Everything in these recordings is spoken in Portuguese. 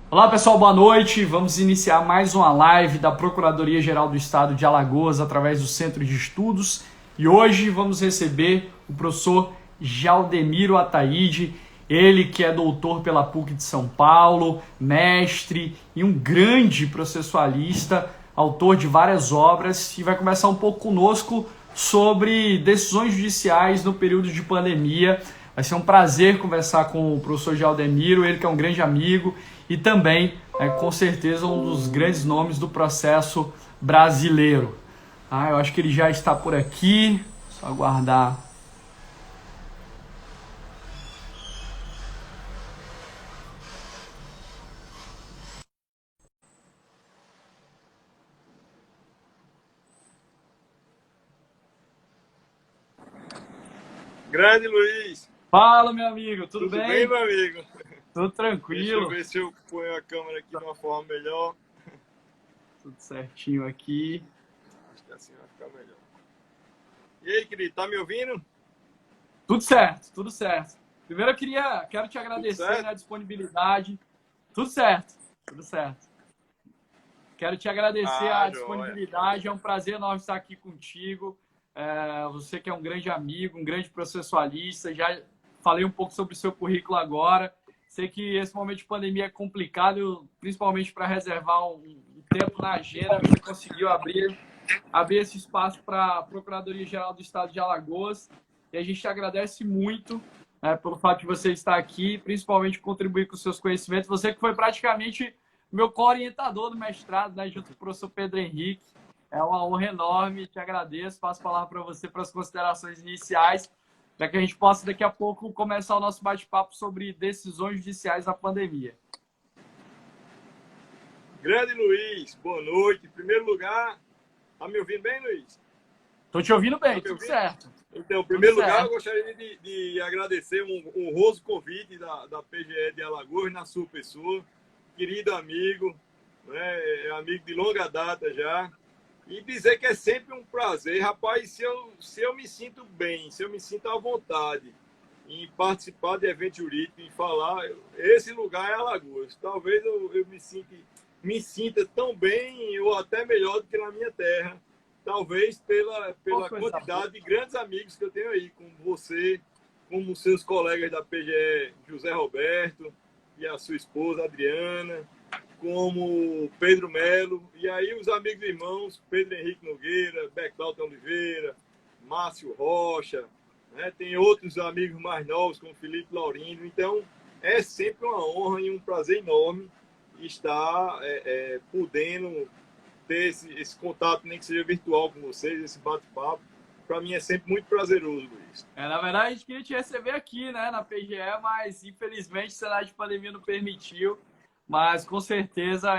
Olá pessoal, boa noite. Vamos iniciar mais uma live da Procuradoria-Geral do Estado de Alagoas através do Centro de Estudos. E hoje vamos receber o professor Jaldemiro Ataíde, ele que é doutor pela PUC de São Paulo, mestre e um grande processualista, autor de várias obras, e vai conversar um pouco conosco sobre decisões judiciais no período de pandemia. Vai ser um prazer conversar com o professor Jaldemiro, ele que é um grande amigo e também, com certeza, um dos grandes nomes do processo brasileiro. Eu acho que ele já está por aqui, só aguardar. Grande Luiz, Fala, meu amigo, tudo tudo bem, bem? meu amigo? Tudo Deixa eu tranquilo, ver se eu ponho a câmera aqui de uma forma melhor. tudo certinho aqui. Acho que assim vai ficar melhor. E aí, querido, tá me ouvindo? Tudo certo, tudo certo. Primeiro quero te Tudo agradecer, certo? a disponibilidade. Tudo certo, tudo certo. Quero te agradecer a Joia. disponibilidade, é um prazer enorme estar aqui contigo. Você que é um grande amigo, um grande processualista, já falei um pouco sobre o seu currículo agora. Sei que esse momento de pandemia é complicado, principalmente para reservar um tempo na agenda. Você conseguiu abrir esse espaço para a Procuradoria-Geral do Estado de Alagoas. E a gente te agradece muito pelo fato de você estar aqui, principalmente contribuir com os seus conhecimentos. Você que foi praticamente meu co-orientador do mestrado, junto com o professor Pedro Henrique. É uma honra enorme, te agradeço. Passo a palavra para você para as considerações iniciais, para que a gente possa daqui a pouco começar o nosso bate-papo sobre decisões judiciais na pandemia. Grande Luiz, boa noite. Em primeiro lugar, tá me ouvindo bem, Luiz? Estou te ouvindo bem, Tá me tudo ouvindo? certo. Então, em Tudo primeiro lugar, eu certo. gostaria de agradecer um honroso convite da PGE de Alagoas, na sua pessoa, querido amigo, né, amigo de longa data já. E dizer que é sempre um prazer, rapaz, se eu me sinto bem, se eu me sinto à vontade em participar de evento jurídico, em falar, esse lugar é Alagoas. Talvez eu me sinta tão bem ou até melhor do que na minha terra. Talvez pela Coisa boa. quantidade de grandes amigos que eu tenho aí, como você, como seus colegas da PGE, José Roberto e a sua esposa, Adriana, como Pedro Melo, e aí os amigos e irmãos, Pedro Henrique Nogueira, Beclalton Oliveira, Márcio Rocha, né? Tem outros amigos mais novos, como Felipe Laurindo. Então, é sempre uma honra e um prazer enorme estar podendo ter esse contato, nem que seja virtual com vocês, esse bate-papo. Para mim é sempre muito prazeroso, Luiz. Na verdade, a gente queria te receber aqui, na PGE, mas infelizmente o cenário de pandemia não permitiu. Mas com certeza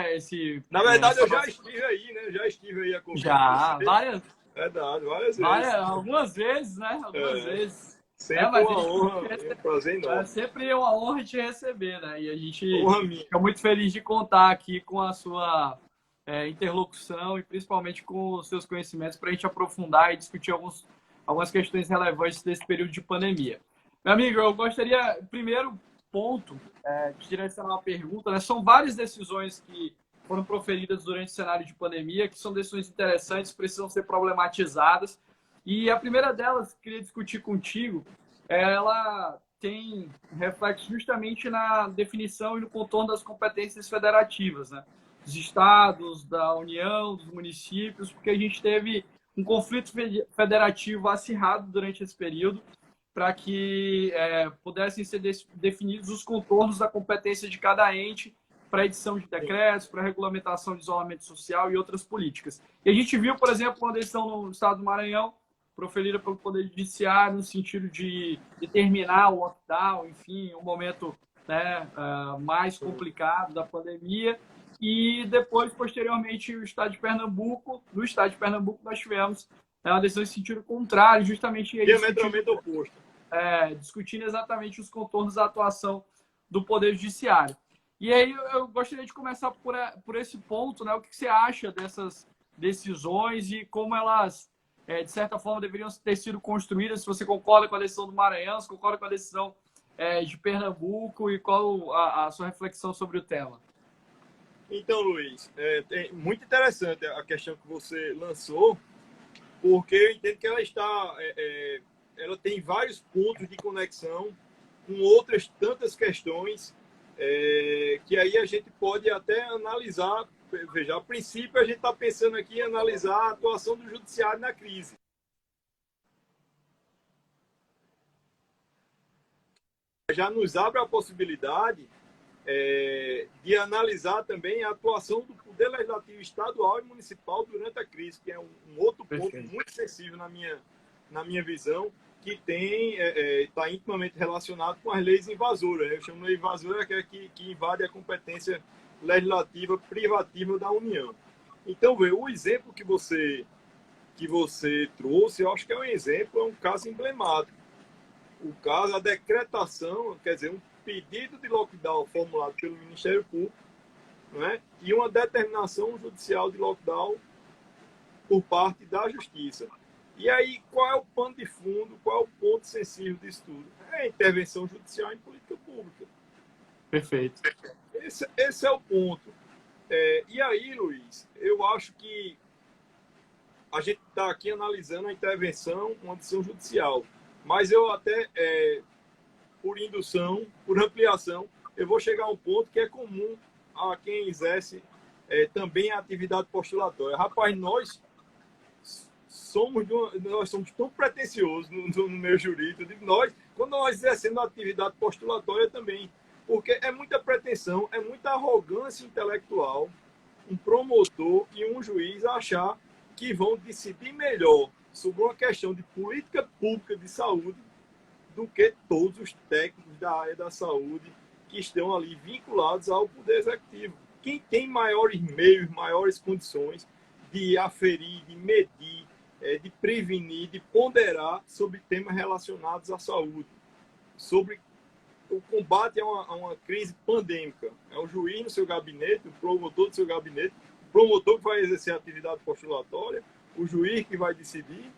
Na verdade, eu já estive aí, né? Já estive aí a convite de já vocês. Verdade, várias vezes. algumas vezes, né? Algumas É, vezes. sempre Mas a uma gente honra e um prazer é enorme. sempre uma honra te receber, E a gente Honra minha. fica muito feliz de contar aqui com a sua interlocução e principalmente com os seus conhecimentos para a gente aprofundar e discutir algumas questões relevantes desse período de pandemia. Meu amigo, eu gostaria, primeiro ponto, de direcionar uma pergunta, São várias decisões que foram proferidas durante o cenário de pandemia, que são decisões interessantes, precisam ser problematizadas. E a primeira delas, que eu queria discutir contigo, ela tem reflexo justamente na definição e no contorno das competências federativas, dos estados, da União, dos municípios, porque a gente teve um conflito federativo acirrado durante esse período para que pudessem ser definidos os contornos da competência de cada ente para edição de decretos, para regulamentação de isolamento social e outras políticas. E a gente viu, por exemplo, uma decisão no estado do Maranhão, proferida pelo Poder Judiciário, no sentido de determinar o lockdown, enfim, um momento mais complicado da pandemia. E depois, posteriormente, no estado de Pernambuco, nós tivemos uma decisão em sentido contrário, justamente Diametralmente oposto. discutindo exatamente os contornos da atuação do Poder Judiciário. E aí eu gostaria de começar por esse ponto, O que você acha dessas decisões e como elas, de certa forma, deveriam ter sido construídas? Se você concorda com a decisão do Maranhão, se concorda com a decisão de Pernambuco e qual a sua reflexão sobre o tema? Então, Luiz, é muito interessante a questão que você lançou, porque eu entendo que ela tem vários pontos de conexão com outras tantas questões que aí a gente pode até analisar. Veja, a princípio a gente está pensando aqui em analisar a atuação do judiciário na crise. Já nos abre a possibilidade de analisar também a atuação do Poder Legislativo estadual e municipal durante a crise, que é um outro ponto muito sensível na minha visão, que está intimamente relacionado com as leis invasoras. Eu chamo de lei invasora, que invade a competência legislativa privativa da União. Então, o exemplo que você trouxe, eu acho que é um exemplo, é um caso emblemático. O caso, a decretação, quer dizer, um pedido de lockdown formulado pelo Ministério Público, não é? E uma determinação judicial de lockdown por parte da Justiça. E aí, qual é o pano de fundo, qual é o ponto sensível disso tudo? É a intervenção judicial em política pública. Perfeito. Esse é o ponto. E aí, Luiz, eu acho que a gente está aqui analisando a intervenção, uma decisão judicial. Mas eu até, por indução, por ampliação, eu vou chegar a um ponto que é comum a quem exerce também a atividade postulatória. Rapaz, nós somos tão pretensiosos no meio jurídico, quando nós exercemos a atividade postulatória também, porque é muita pretensão, é muita arrogância intelectual, um promotor e um juiz achar que vão decidir melhor sobre uma questão de política pública de saúde do que todos os técnicos da área da saúde que estão ali vinculados ao Poder Executivo. Quem tem maiores meios, maiores condições de aferir, de medir, de prevenir, de ponderar sobre temas relacionados à saúde, sobre o combate a uma crise pandêmica. É o juiz no seu gabinete, o promotor do seu gabinete, o promotor que vai exercer a atividade postulatória, o juiz que vai decidir,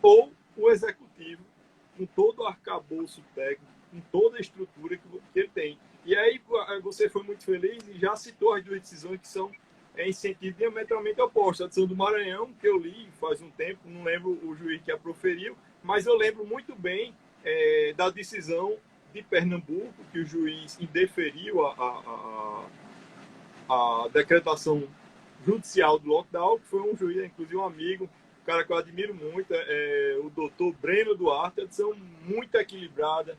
ou o executivo, com todo o arcabouço técnico, com toda a estrutura que ele tem. E aí você foi muito feliz e já citou as duas decisões que são em sentido diametralmente oposto. A decisão do Maranhão, que eu li faz um tempo, não lembro o juiz que a proferiu, mas eu lembro muito bem da decisão de Pernambuco, que o juiz indeferiu a decretação judicial do lockdown, que foi um juiz, inclusive um amigo, um cara que eu admiro muito, o doutor Breno Duarte, a decisão muito equilibrada,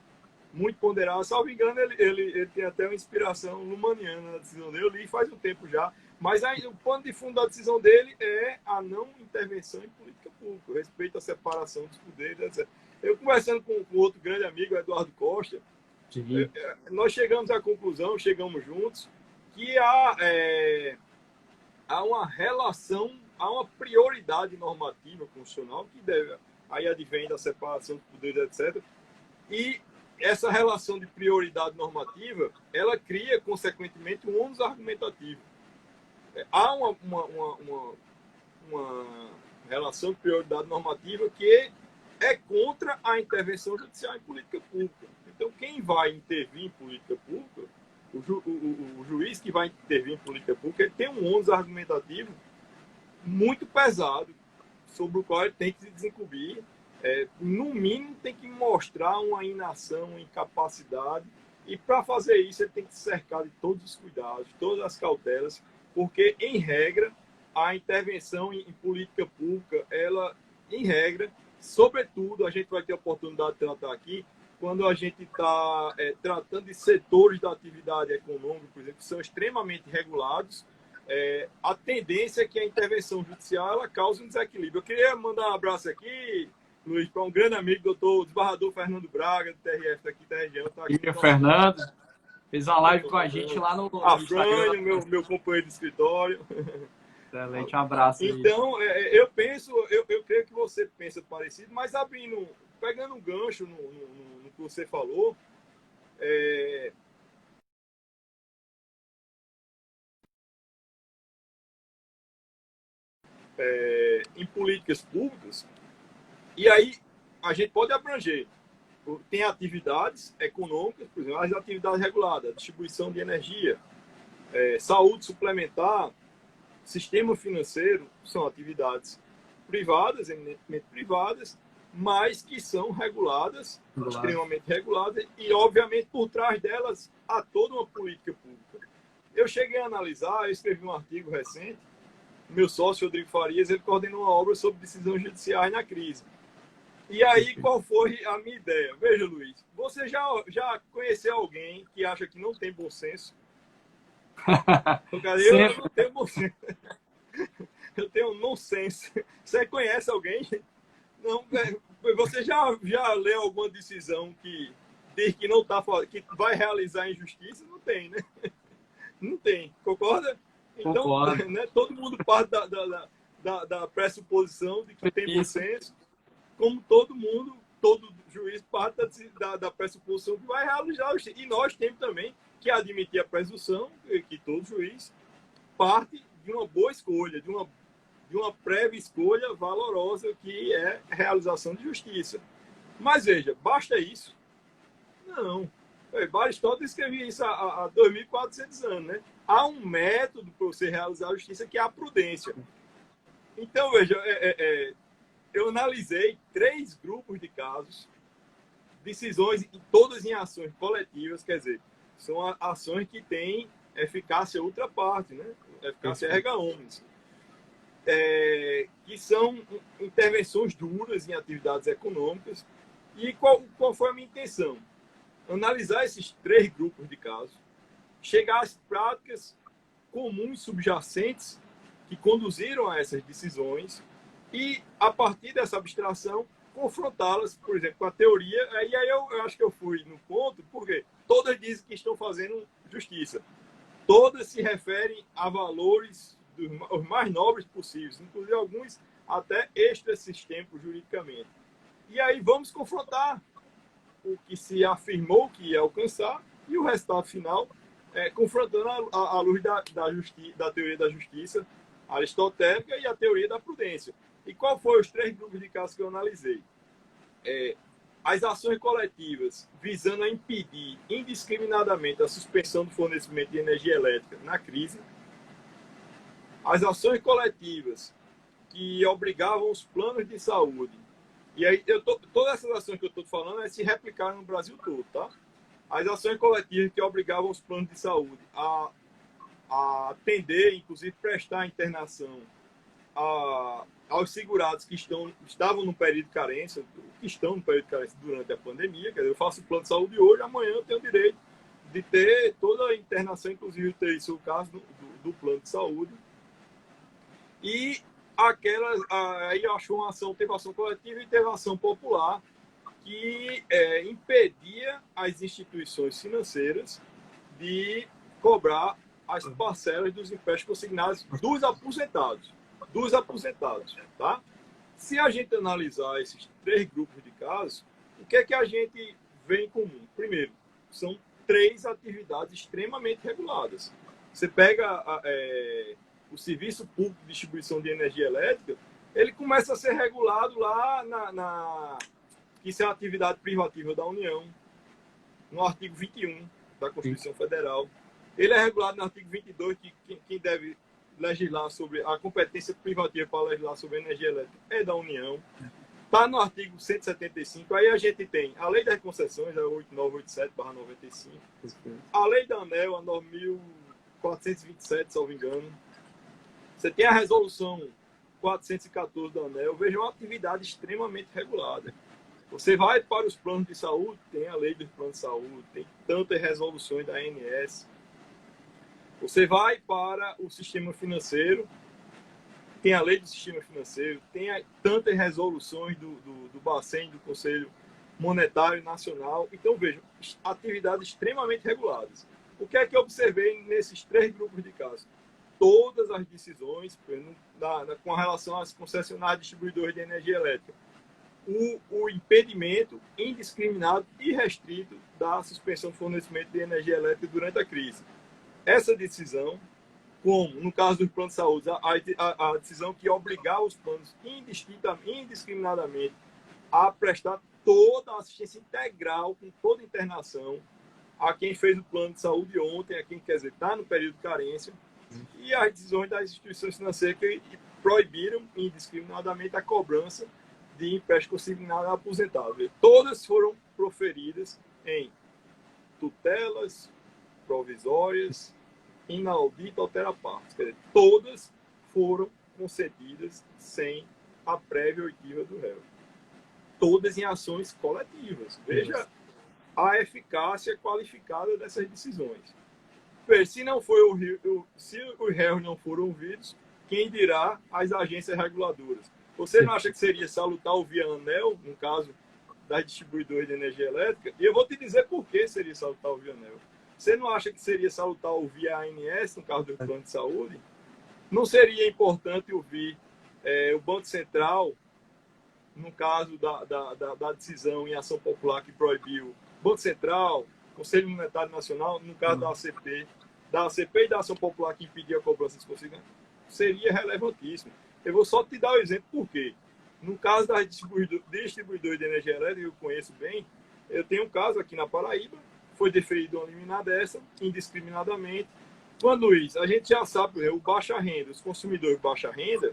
muito ponderada. Salvo engano, ele tem até uma inspiração lumaniana na decisão dele, eu li faz um tempo já, mas aí, o pano de fundo da decisão dele é a não intervenção em política pública, o respeito à separação dos poderes, etc. Eu conversando com outro grande amigo, Eduardo Costa, nós chegamos à conclusão, chegamos juntos, que há uma relação, há uma prioridade normativa constitucional que aí advém da separação dos poderes, etc. E essa relação de prioridade normativa, ela cria, consequentemente, um ônus argumentativo. Há uma relação de prioridade normativa que é contra a intervenção judicial em política pública. Então, quem vai intervir em política pública, o juiz que vai intervir em política pública, ele tem um ônus argumentativo muito pesado, sobre o qual ele tem que se desincumbir. No mínimo, tem que mostrar uma inação, uma incapacidade, e para fazer isso, ele tem que se cercar de todos os cuidados, todas as cautelas, porque, em regra, a intervenção em política pública, ela, em regra, sobretudo, a gente vai ter a oportunidade de tratar aqui, quando a gente está tratando de setores da atividade econômica, por exemplo, que são extremamente regulados, a tendência é que a intervenção judicial ela cause um desequilíbrio. Eu queria mandar um abraço aqui, Luiz, para um grande amigo, doutor desembargador Fernando Braga, do TRF daqui da região. Tá aqui Fernando fez uma live com a gente lá no Afrânio, meu companheiro de escritório. Excelente, um abraço aí. Então, eu creio que você pensa parecido, mas pegando um gancho no que você falou, em políticas públicas, e aí a gente pode abranger. Tem atividades econômicas, por exemplo, as atividades reguladas, a distribuição de energia, saúde suplementar, sistema financeiro, são atividades privadas, eminentemente privadas, mas que são reguladas, extremamente reguladas, e, obviamente, por trás delas há toda uma política pública. Eu cheguei a analisar, eu escrevi um artigo recente, meu sócio, Rodrigo Farias, ele coordenou uma obra sobre decisões judiciais na crise. E aí, qual foi a minha ideia? Veja, Luiz, você já conheceu alguém que acha que não tem bom senso? Eu não tenho bom senso. Eu tenho nonsense. Você conhece alguém? Não, você já leu alguma decisão que diz que não tá, que vai realizar injustiça? Não tem, né? Não tem. Concorda? Então, Concordo. Né, todo mundo parte da pressuposição de que tem bom senso, como todo juiz parte da pressuposição que vai realizar a justiça. E nós temos também que admitir a presunção que todo juiz parte de uma boa escolha, de uma prévia escolha valorosa, que é a realização de justiça. Mas veja, basta isso? Não. Aristóteles escrevia isso há 2.400 anos, né? Há um método para você realizar a justiça, que é a prudência. Então, veja, eu analisei 3 grupos de casos, decisões, todas em ações coletivas, quer dizer, são ações que têm eficácia ultra partes, né? Eficácia erga omnes. Que são intervenções duras em atividades econômicas. E qual foi a minha intenção? Analisar esses 3 grupos de casos, chegar às práticas comuns subjacentes que conduziram a essas decisões e, a partir dessa abstração, confrontá-las, por exemplo, com a teoria. E aí eu acho que eu fui no ponto, porque todas dizem que estão fazendo justiça. Todas se referem a valores os mais nobres possíveis, inclusive alguns até extra-sistêmicos juridicamente. E aí vamos confrontar o que se afirmou que ia alcançar e o resultado final, confrontando a luz da teoria da justiça aristotélica e a teoria da prudência. E qual foram os 3 grupos de casos que eu analisei? As ações coletivas visando a impedir indiscriminadamente a suspensão do fornecimento de energia elétrica na crise, as ações coletivas que obrigavam os planos de saúde. E aí, todas essas ações que eu estou falando se replicaram no Brasil todo, tá? As ações coletivas que obrigavam os planos de saúde a atender, inclusive prestar internação aos segurados que estavam no período de carência, que estão no período de carência durante a pandemia. Quer dizer, eu faço o plano de saúde hoje, amanhã eu tenho o direito de ter toda a internação, inclusive ter isso o caso do plano de saúde. E aí achou uma ação, teve ação coletiva e teve ação popular, que impedia as instituições financeiras de cobrar as parcelas dos empréstimos consignados dos aposentados. Tá? Se a gente analisar esses 3 grupos de casos, o que é que a gente vê em comum? Primeiro, são 3 atividades extremamente reguladas. Você pega o serviço público de distribuição de energia elétrica, ele começa a ser regulado lá isso é uma atividade privativa da União, no artigo 21 da Constituição Federal. Ele é regulado no artigo 22, que quem deve legislar sobre a competência privativa para legislar sobre energia elétrica é da União. Está no artigo 175. Aí a gente tem a Lei das Concessões, a 8987/95, a Lei da ANEEL, a 9.427, salvo engano. Você tem a resolução 414 da ANEEL. Veja, uma atividade extremamente regulada. Você vai para os planos de saúde, tem a lei dos planos de saúde, tem tantas resoluções da ANS. Você vai para o sistema financeiro, tem a lei do sistema financeiro, tem tantas resoluções do Bacen, do Conselho Monetário Nacional. Então, veja, atividades extremamente reguladas. O que é que eu observei nesses 3 grupos de casos? Todas as decisões com relação às concessionárias distribuidoras de energia elétrica, o impedimento indiscriminado e restrito da suspensão do fornecimento de energia elétrica durante a crise. Essa decisão, como no caso dos planos de saúde, a decisão que obrigava os planos indiscriminadamente a prestar toda a assistência integral, com toda a internação a quem fez o plano de saúde ontem, a quem, quer dizer, está no período de carência, e as decisões das instituições financeiras que proibiram indiscriminadamente a cobrança de empréstimo consignado aposentado. Todas foram proferidas em tutelas provisórias, inaudita altera partes. Quer dizer, todas foram concedidas sem a prévia oitiva do réu. Todas em ações coletivas. Veja a eficácia qualificada dessas decisões. Veja, se os réus não foram ouvidos, quem dirá as agências reguladoras? Você não acha que seria salutar ouvir a ANEEL, no caso das distribuidoras de energia elétrica? E eu vou te dizer por que seria salutar ouvir a ANEEL. Você não acha que seria salutar ouvir a ANS, no caso do plano de saúde? Não seria importante ouvir o Banco Central, no caso da decisão em ação popular que proibiu Banco Central, Conselho Monetário Nacional, no caso da ACP e da ação popular que impedia a cobrança de consignação? Seria relevantíssimo. Eu vou só te dar o exemplo por quê. No caso das distribuidoras de energia elétrica, eu conheço bem, eu tenho um caso aqui na Paraíba, foi deferido uma liminar dessa, indiscriminadamente. Quando isso, a gente já sabe, o baixa renda, os consumidores de baixa renda,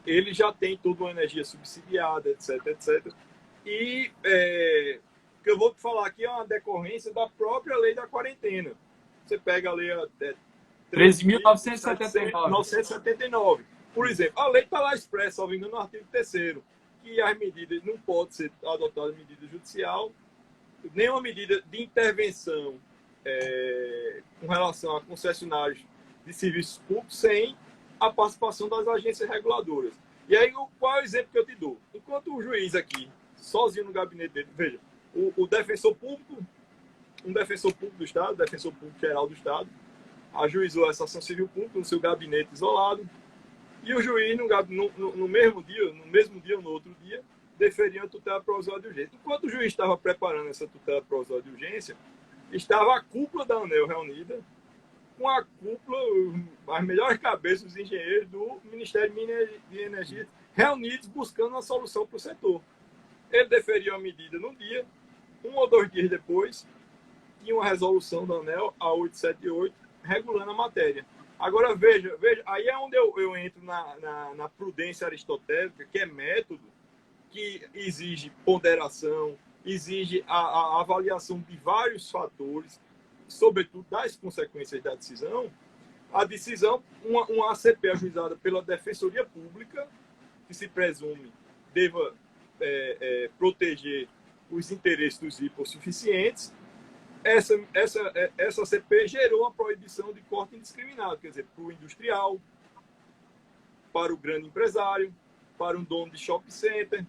eles já têm toda uma energia subsidiada, etc, etc. E o que eu vou te falar aqui é uma decorrência da própria lei da quarentena. Você pega a lei 13.979. Por exemplo, a lei está lá expressa, ao no artigo 3º, que as medidas não podem ser adotadas medida judicial, nenhuma medida de intervenção com relação a concessionários de serviços públicos sem a participação das agências reguladoras. E aí, qual é o exemplo que eu te dou? Enquanto o juiz aqui, sozinho no gabinete dele, veja, o defensor público, um defensor público do Estado, defensor público geral do Estado, ajuizou essa ação civil pública no seu gabinete isolado, e o juiz, no mesmo dia ou no outro dia, deferiu a tutela provisória de urgência. Enquanto o juiz estava preparando essa tutela provisória de urgência, estava a cúpula da ANEEL reunida, com a cúpula, as melhores cabeças dos engenheiros do Ministério de Energia, reunidos buscando uma solução para o setor. Ele deferiu a medida no dia, 1 ou 2 dias depois, tinha uma resolução da ANEEL, a 878, regulando a matéria. Agora, veja, aí é onde eu entro na prudência aristotélica, que é método, que exige ponderação, exige a avaliação de vários fatores, sobretudo das consequências da decisão. A decisão, uma ACP ajuizada pela Defensoria Pública, que se presume deva proteger os interesses dos hipossuficientes, essa ACP gerou uma proibição de corte indiscriminado, quer dizer, para o industrial, para o grande empresário, para um dono de shopping center,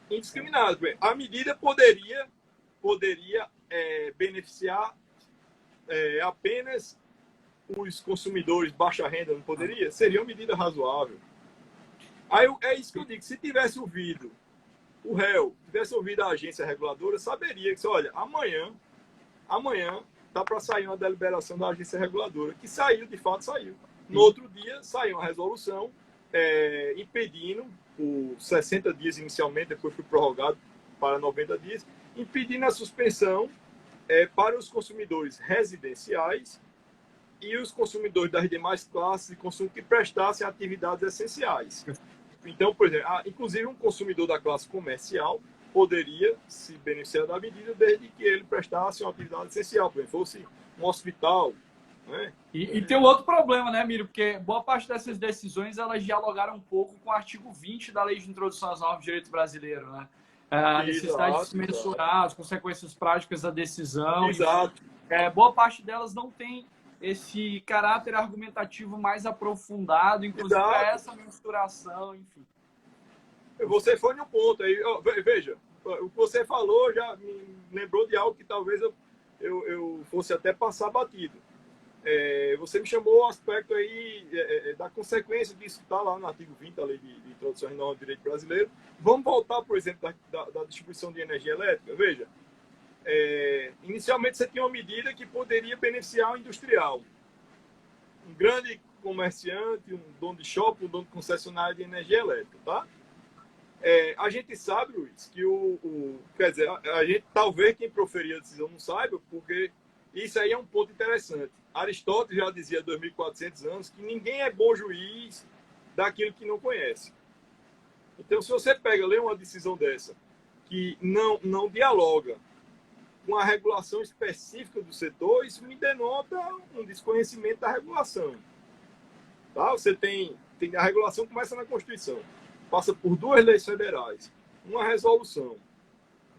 indiscriminado. A medida poderia beneficiar apenas os consumidores de baixa renda, não poderia? Seria uma medida razoável. Aí é isso que eu digo, se tivesse ouvido o réu, tivesse ouvido a agência reguladora, saberia que, olha, amanhã está para sair uma deliberação da agência reguladora, que saiu, de fato saiu. No outro dia, saiu uma resolução impedindo, por 60 dias inicialmente, depois foi prorrogado para 90 dias, impedindo a suspensão para os consumidores residenciais e os consumidores das demais classes de consumo que prestassem atividades essenciais. Então, por exemplo, inclusive um consumidor da classe comercial poderia se beneficiar da medida desde que ele prestasse uma atividade essencial, por exemplo, fosse um hospital. Né? E tem um outro problema, né, Miro? Porque boa parte dessas decisões elas dialogaram um pouco com o artigo 20 da Lei de Introdução às Normas de Direito Brasileiro, né? A necessidade de se mensurar as consequências práticas da decisão. Exato. Boa parte delas não tem esse caráter argumentativo mais aprofundado, inclusive essa mensuração, enfim. Você foi no ponto aí. Veja, o que você falou já me lembrou de algo que talvez eu fosse até passar batido. Você me chamou o aspecto aí da consequência disso, está lá no artigo 20 da Lei de Introdução às Normas do Direito Brasileiro. Vamos voltar, por exemplo, da distribuição de energia elétrica. Veja, inicialmente você tinha uma medida que poderia beneficiar o industrial. Um grande comerciante, um dono de shopping, um dono de concessionária de energia elétrica, tá? A gente sabe, Luiz, que quer dizer, a gente talvez quem proferir a decisão não saiba, porque isso aí é um ponto interessante. Aristóteles já dizia há 2.400 anos que ninguém é bom juiz daquilo que não conhece. Então, se você lê uma decisão dessa, que não dialoga com a regulação específica do setor, isso me denota um desconhecimento da regulação. Tá? Você tem a regulação começa na Constituição, passa por 2 leis federais, uma resolução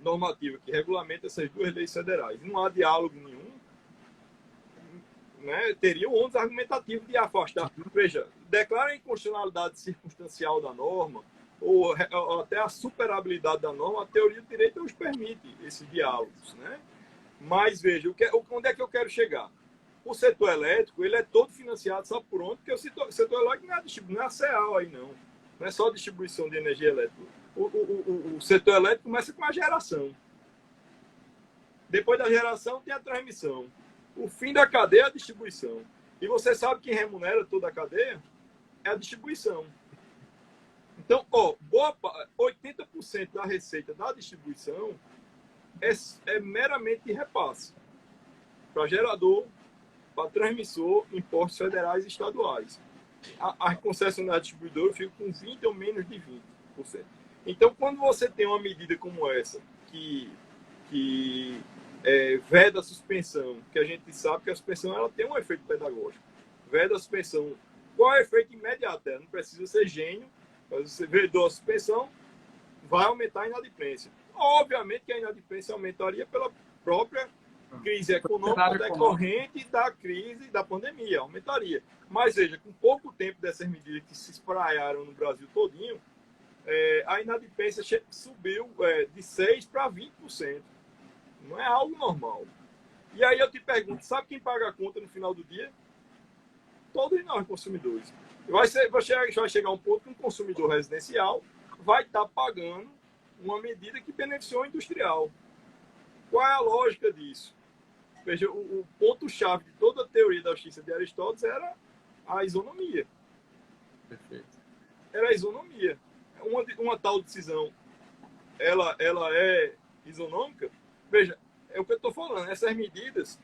normativa que regulamenta essas 2 leis federais. Não há diálogo nenhum, né? Teria um ônus argumentativo de afastar. Veja, declara a inconstitucionalidade circunstancial da norma, ou até a superabilidade da norma, a teoria do direito os permite esses diálogos, né? Mas veja, onde é que eu quero chegar? O setor elétrico, ele é todo financiado, sabe por onde? Porque o setor elétrico não é a CEAL aí, não. Não é só a distribuição de energia elétrica. O setor elétrico começa com a geração. Depois da geração tem a transmissão. O fim da cadeia é a distribuição. E você sabe quem remunera toda a cadeia? É a distribuição. Então, 80% da receita da distribuição é meramente repasse para gerador, para transmissor, impostos federais e estaduais. A concessionária distribuidora fica com 20% ou menos de 20%. Então, quando você tem uma medida como essa, que veda a suspensão, que a gente sabe que a suspensão ela tem um efeito pedagógico. Veda a suspensão. Qual é o efeito imediato? Ela não precisa ser gênio, mas você vedou a suspensão, vai aumentar a inadimplência. Obviamente que a inadimplência aumentaria pela própria crise econômica decorrente da crise da pandemia, aumentaria. Mas veja, com pouco tempo dessas medidas que se espraiaram no Brasil todinho, a inadimplência subiu de 6% para 20%. Não é algo normal. E aí eu te pergunto, sabe quem paga a conta no final do dia? Todos nós, consumidores. Vai chegar um ponto que um consumidor residencial vai estar pagando uma medida que beneficiou o industrial. Qual é a lógica disso? Veja, o ponto-chave de toda a teoria da justiça de Aristóteles era a isonomia. Perfeito. Era a isonomia. Uma tal decisão, ela é isonômica? Veja, é o que eu estou falando. Essas medidas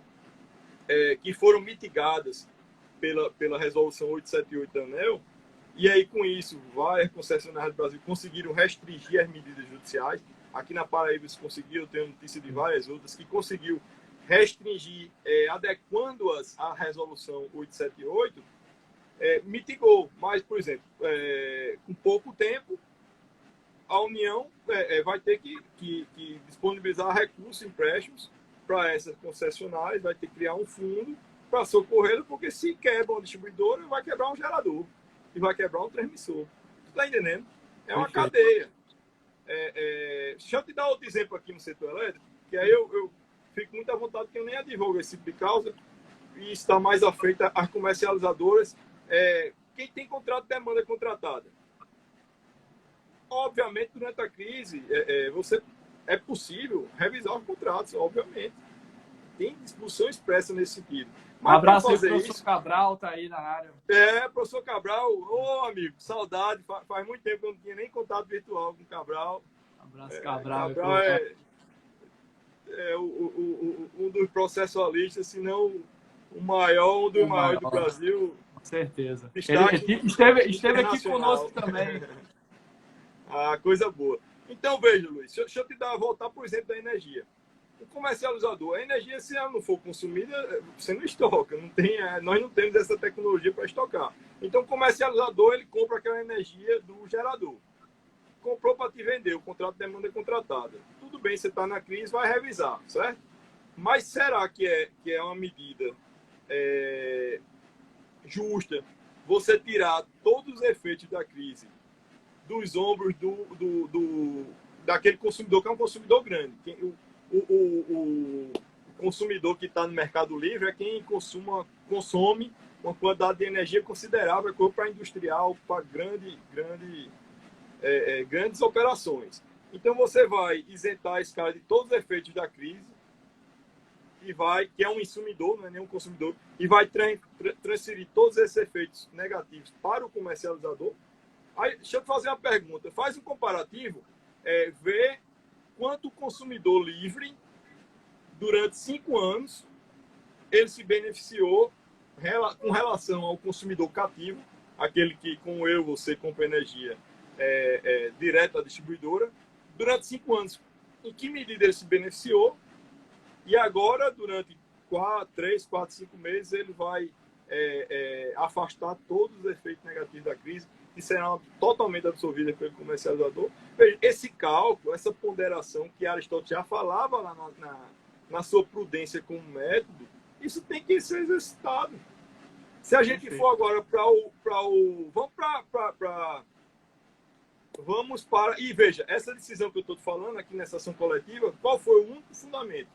que foram mitigadas pela resolução 878 da ANEEL, e aí com isso várias concessionárias do Brasil conseguiram restringir as medidas judiciais. Aqui na Paraíba se conseguiu, eu tenho notícia de várias outras, que conseguiu restringir, adequando-as à resolução 878, mitigou. Mas, por exemplo, com pouco tempo, a União vai ter que disponibilizar recursos, empréstimos para essas concessionárias, vai ter que criar um fundo para socorrer, porque se quebra uma distribuidora, vai quebrar um gerador e vai quebrar um transmissor. Tu está entendendo? É uma cadeia. Deixa eu te dar outro exemplo aqui no setor elétrico, que aí eu fico muito à vontade, que eu nem advogo esse tipo de causa, e está mais afeito às comercializadoras. Quem tem contrato de demanda contratada. Obviamente, durante a crise, é possível revisar os contratos, obviamente. Tem discussão expressa nesse sentido. Mas abraço aí, professor Cabral, tá aí na área. Professor Cabral, amigo, saudade. Faz muito tempo que eu não tinha nem contato virtual com o Cabral. Abraço, Cabral. Cabral um dos processualistas, se não o maior, um dos maiores do Brasil. Com certeza. Ele esteve aqui conosco também. Coisa boa. Então, veja, Luiz, deixa eu te voltar, por exemplo, da energia. O comercializador, a energia, se ela não for consumida, você não estoca. Nós não temos essa tecnologia para estocar. Então, o comercializador, ele compra aquela energia do gerador. Comprou para te vender, o contrato de demanda é contratada. Tudo bem, você está na crise, vai revisar, certo? Mas será que é uma medida justa você tirar todos os efeitos da crise dos ombros daquele consumidor, que é um consumidor grande? O consumidor que está no Mercado Livre é quem consome uma quantidade de energia considerável para industrial, para grandes operações. Então, você vai isentar esse cara de todos os efeitos da crise, que é um consumidor, não é nem um consumidor, e vai transferir todos esses efeitos negativos para o comercializador. Aí, deixa eu fazer uma pergunta. Faz um comparativo, vê quanto o consumidor livre, durante 5 anos, ele se beneficiou com relação ao consumidor cativo, aquele que, como eu, você compra energia direto da distribuidora, durante 5 anos. Em que medida ele se beneficiou? E agora, durante 3, 4, 5 meses, ele vai afastar todos os efeitos negativos da crise, que serão totalmente absorvidos pelo comercializador. Veja, esse cálculo, essa ponderação que Aristóteles já falava lá na sua prudência como método, isso tem que ser exercitado. Se a gente for agora para o... Vamos para... E veja, essa decisão que eu estou falando aqui nessa ação coletiva, qual foi o único fundamento?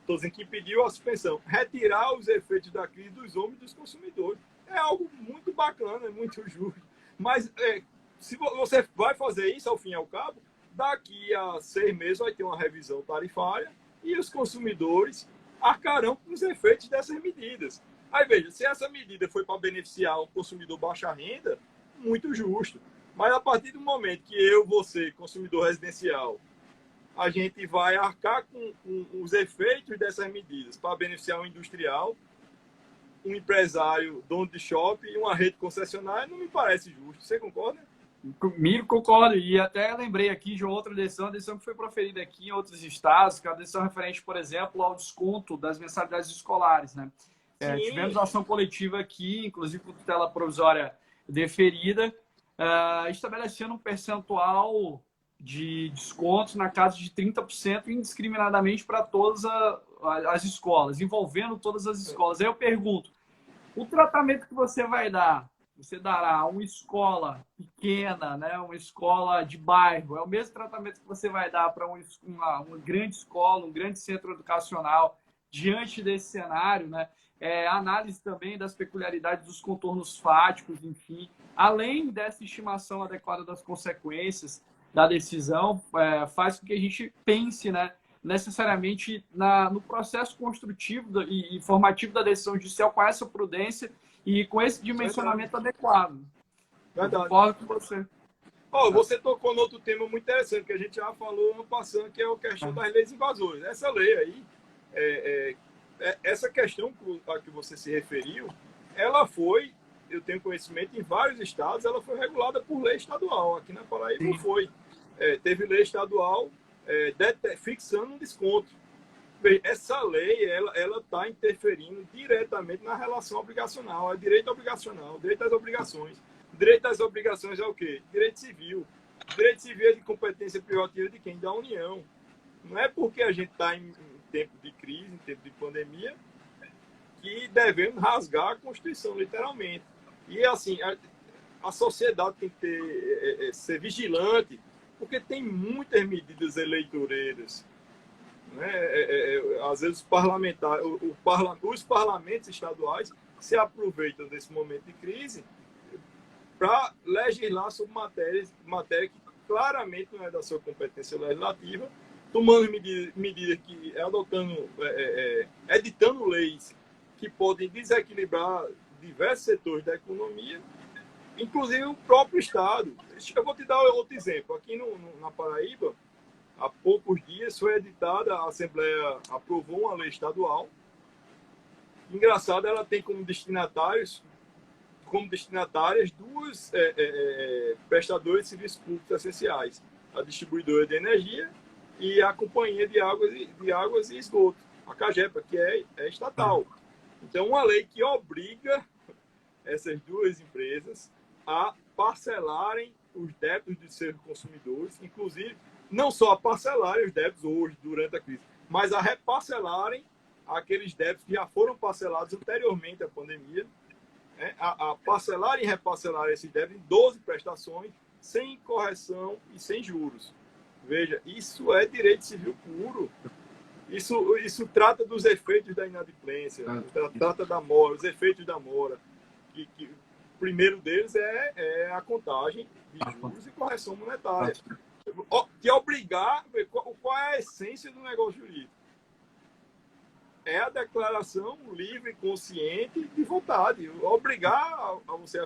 Estou dizendo que impediu a suspensão. Retirar os efeitos da crise dos homens e dos consumidores. É algo muito bacana, é muito justo. Mas se você vai fazer isso, ao fim e ao cabo, daqui a 6 meses vai ter uma revisão tarifária e os consumidores arcarão com os efeitos dessas medidas. Aí veja, se essa medida foi para beneficiar o consumidor baixa renda, muito justo. Mas a partir do momento que eu, você, consumidor residencial, a gente vai arcar com os efeitos dessas medidas para beneficiar o industrial, um empresário, dono de shopping e uma rede concessionária, não me parece justo. Você concorda? Comigo concordo. E até lembrei aqui de outra decisão, a decisão que foi proferida aqui em outros estados, que é a decisão referente, por exemplo, ao desconto das mensalidades escolares, né? Tivemos ação coletiva aqui, inclusive com tutela provisória deferida, estabelecendo um percentual de descontos na casa de 30% indiscriminadamente para todas as escolas, envolvendo todas as escolas. Aí eu pergunto, o tratamento que você vai dar, você dará a uma escola pequena, né, uma escola de bairro, é o mesmo tratamento que você vai dar para uma grande escola, um grande centro educacional, diante desse cenário, né? A análise também das peculiaridades dos contornos fáticos, enfim, além dessa estimação adequada das consequências da decisão, faz com que a gente pense, né, necessariamente no processo construtivo e formativo da decisão judicial com essa prudência e com esse dimensionamento adequado. Verdade. Eu concordo com você. Você tocou no outro tema muito interessante, que a gente já falou no passado, que é a questão das leis invasoras. Essa lei aí, essa questão a que você se referiu, ela foi, eu tenho conhecimento, em vários estados, ela foi regulada por lei estadual. Aqui na Paraíba não foi. Teve lei estadual fixando um desconto. Essa lei ela está interferindo diretamente na relação obrigacional, é direito obrigacional, direito às obrigações. Direito às obrigações é o quê? Direito civil. Direito civil é de competência privativa de quem? Da União. Não é porque a gente está em tempo de crise, em tempo de pandemia, que devemos rasgar a Constituição, literalmente. E assim, a sociedade tem que ser vigilante, porque tem muitas medidas eleitoreiras. Né? Às vezes os parlamentos estaduais se aproveitam desse momento de crise para legislar sobre matéria que claramente não é da sua competência legislativa, tomando medidas que editando leis que podem desequilibrar diversos setores da economia, inclusive o próprio Estado. Eu vou te dar outro exemplo. Aqui na Paraíba, há poucos dias foi editada, a Assembleia aprovou uma lei estadual. Engraçado, ela tem como destinatárias duas prestadores de serviços públicos essenciais, a distribuidora de energia e a companhia de águas e esgoto, a CAGEPA, que é estatal. Então, uma lei que obriga essas duas empresas a parcelarem os débitos de seus consumidores, inclusive não só a parcelarem os débitos hoje, durante a crise, mas a reparcelarem aqueles débitos que já foram parcelados anteriormente à pandemia, a parcelar e reparcelar esses débitos em 12 prestações, sem correção e sem juros. Veja, isso é direito civil puro. Isso trata dos efeitos da inadimplência, trata da mora, os efeitos da mora. Que o primeiro deles é a contagem de juros e correção monetária. Que obrigar, qual é a essência do negócio jurídico? É a declaração livre, consciente de vontade. Obrigar a você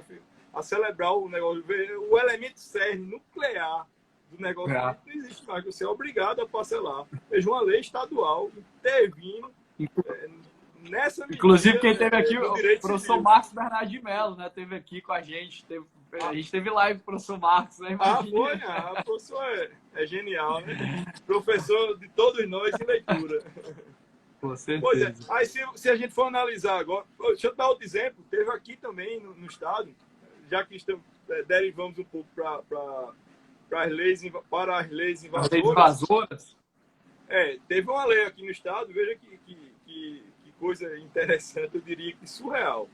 a celebrar o negócio, o elemento cerne nuclear do negócio não existe mais. Você é obrigado a parcelar. Veja, uma lei estadual intervindo nessa medida. Inclusive, quem teve aqui, o professor Marcos Bernardo de Mello, né? Teve aqui com a gente. A gente teve live com o professor Marcos, né? Foi? O professor é genial, né? Professor de todos nós em leitura. Com certeza. Pois é. Aí, se a gente for analisar agora, deixa eu dar outro exemplo. Teve aqui também no estado, já que derivamos um pouco para as leis invasoras. Teve uma lei aqui no estado, veja que coisa interessante, eu diria que surreal.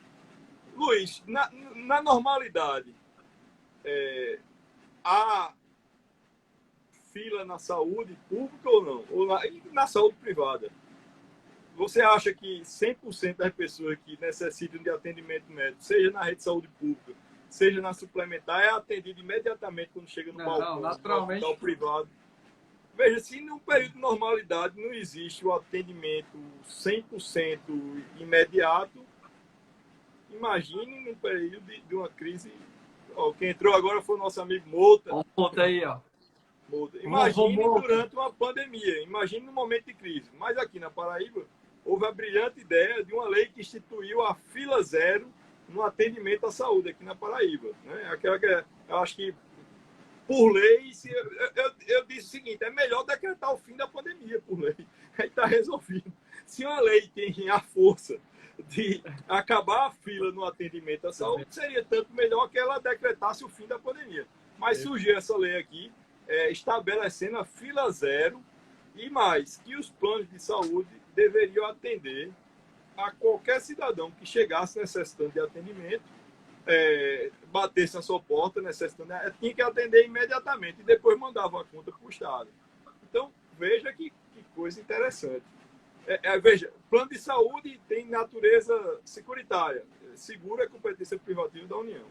Luiz, na normalidade, há fila na saúde pública ou não? Ou na saúde privada? Você acha que 100% das pessoas que necessitam de atendimento médico, seja na rede de saúde pública, seja na suplementar, é atendido imediatamente quando chega no balcão do hospital privado? Veja, se num período de normalidade não existe o atendimento 100% imediato, imagine num período de uma crise. Quem entrou agora foi o nosso amigo Mota. Mota aí, ó. Imagine durante uma pandemia, imagine no momento de crise. Mas aqui na Paraíba, houve a brilhante ideia de uma lei que instituiu a fila zero no atendimento à saúde aqui na Paraíba. Né? Aquela que eu acho que, por lei, eu disse o seguinte, é melhor decretar o fim da pandemia por lei. Aí está resolvido. Se uma lei tem a força de acabar a fila no atendimento à saúde, seria tanto melhor que ela decretasse o fim da pandemia. Mas surgiu essa lei aqui, estabelecendo a fila zero e mais, que os planos de saúde deveriam atender a qualquer cidadão que chegasse necessitando de atendimento, batesse na sua porta necessitando, tinha que atender imediatamente e depois mandava a conta para o Estado. Então, veja que coisa interessante. Veja, plano de saúde tem natureza securitária, segura a competência privativa da União.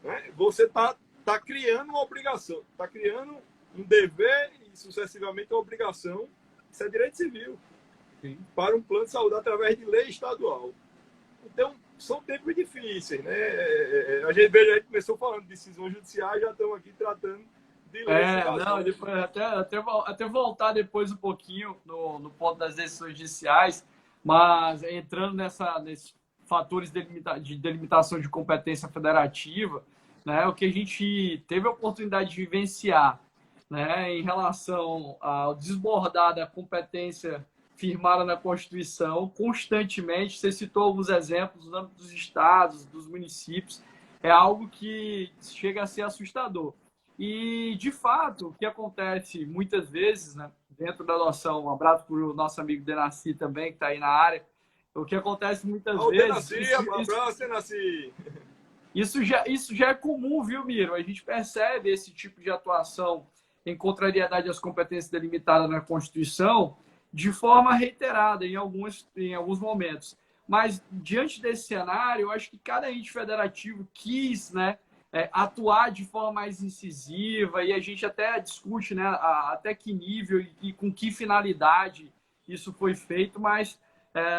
Né? Você está criando uma obrigação, está criando um dever e sucessivamente uma obrigação, isso é direito civil, para um plano de saúde através de lei estadual. Então, são tempos difíceis, né? A gente começou falando de decisões judiciais, já estamos aqui tratando de leis. Até voltar depois um pouquinho no ponto das decisões judiciais, mas entrando nesses fatores de delimitação de competência federativa, né, o que a gente teve a oportunidade de vivenciar, né, em relação ao desbordar da competência firmada na Constituição, constantemente, você citou alguns exemplos no âmbito dos estados, dos municípios, é algo que chega a ser assustador. E, de fato, o que acontece muitas vezes, né, dentro da noção, um abraço para o nosso amigo Denaci também, que está aí na área, o que acontece muitas vezes... Denaci! Isso já é comum, viu, Miro? A gente percebe esse tipo de atuação em contrariedade às competências delimitadas na Constituição de forma reiterada em alguns momentos. Mas, diante desse cenário, eu acho que cada ente federativo quis, né, atuar de forma mais incisiva, e a gente até discute, né, até que nível e com que finalidade isso foi feito, mas